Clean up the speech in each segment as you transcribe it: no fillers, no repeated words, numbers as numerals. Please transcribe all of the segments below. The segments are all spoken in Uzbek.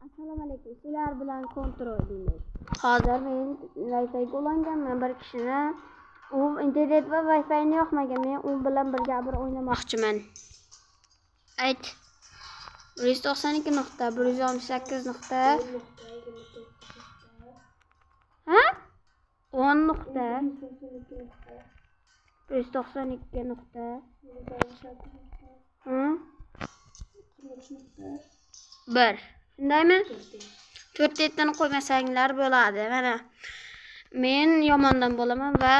Assalomu alaykum. Sizlar bilan kontrol deymiz. Hozir men Wi-Fi ulanganman bir kishini. U internet va Wi-Fi ni yoqmagan. Men u bilan birga bir o'ynamoqchiman. Ayt. 192.168. Ha? 10 nuqta. 192 nuqta. Ha? 1. Shundaymi? 4 ni qo'ymasanglar bo'ladi. Mana men yomondan bo'laman va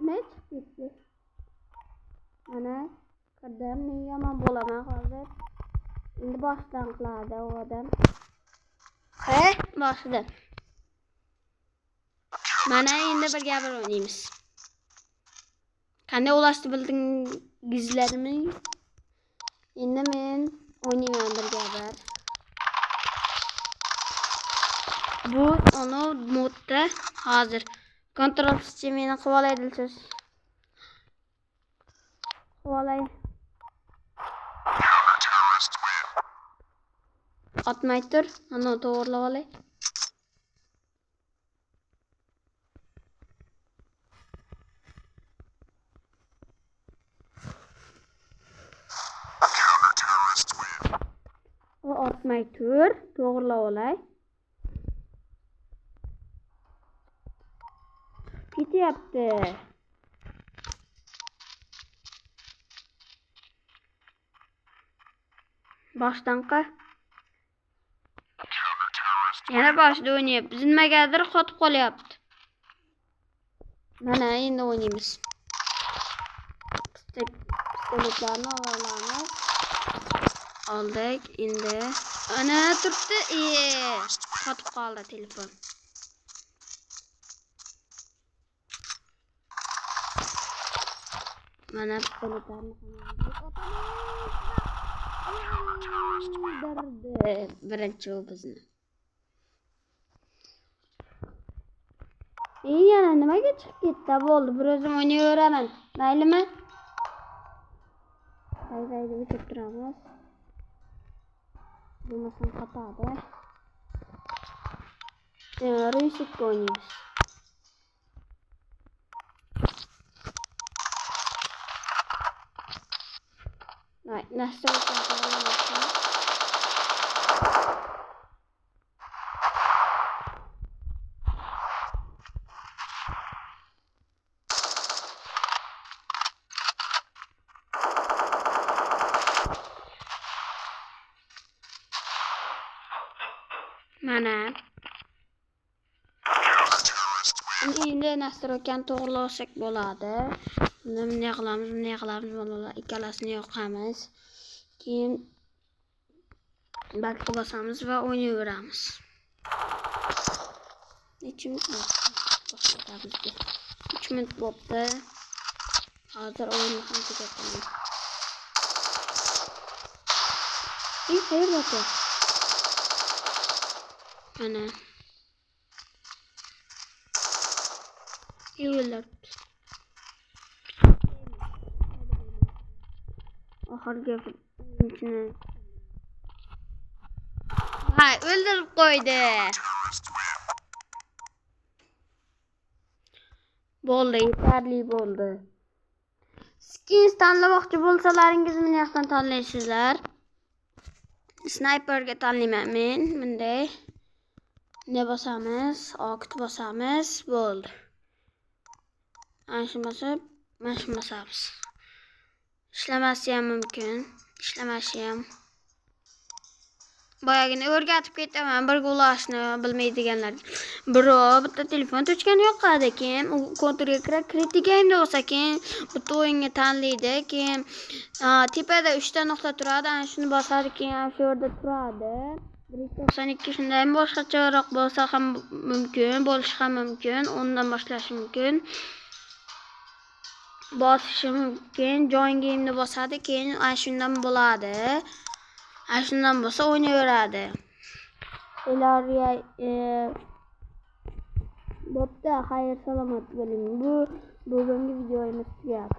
men chiqdi. Mana kirdim, men yomon bo'laman hozir. Endi boshdan qiladi u odam. Boshidan. Mana endi birga bir o'ynaymiz. Qanday ulashni bildingizlarmi? Endi men o'ynayman birga bir. Bu onu modda hozir kontrol sistemini qilib olaysiz. Qilib atmay tur, ana to'g'rilab olay. Atmay tur, to'g'rilab olay. Ketyapti. Boshdan qil. Yana boshda o'ynayapmiz. Nimagadir qotib qolyapti. Mana endi o'ynaymiz. Pistoletlarni olamiz. Oldik endi. Ana turibdi. Qotib qoldi telefon. Mana pistoletlarni birinchi u bizni. Yana nimaga chiqib ketdi? Bo'ldi, bir o'zim o'ynayveraman. Maylimi? Haydi o'chib turamiz. Bo'lmasam qotadi. Resetga o'ynaymiz. Nastroykan qilaman. Mana endi nastroykan to'g'irlasak bo'ladi. Bunday qilamiz, bolalar ikkalasini yoqamiz. Keyin backga bosamiz va o'ynayveramiz. Necha minut boshlaymiz? 3 minut bo'ldi. Hozir o'yinni ham tugatamiz. Qayerda? Mana yo'llar. Oxirgi birinchini. O'ldirib qo'ydi. Bo'ldi, yetarli bo'ldi. Skins tanlamoqchi bo'lsalaringiz meni yoqdan tanlaysizlar. Sniperga tanlayman men. Bunday ne bosamiz? Okt bosamiz. Bo'ldi. Ana shu bosamiz. Ishlamasi ham mumkin. Ishlamashi ham. Boyagini o'rgatib ketaman birga ulashni bilmaydiganlarga. Bitta telefon to'chgani yoqadi, keyin u konturga kirib Create Game deb bo'lsa, keyin bitta o'yinga tanlaydi, keyin tepada 3 ta nuqta turadi, ana shuni bosadi, keyin shu yerda turadi. 192 shunday boshqacharoq bo'lsa ham mumkin, bo'lishi ham mumkin, undan boshlash mumkin. Bosishi mumkin, Join Game deb bosadi, keyin ana shundan bo'ladi. Ana shundan bo'lsa o'ynayveradi. Ularga bo'pti, xayr salomat bo'ling. Bu bugungi videomiz tugadi.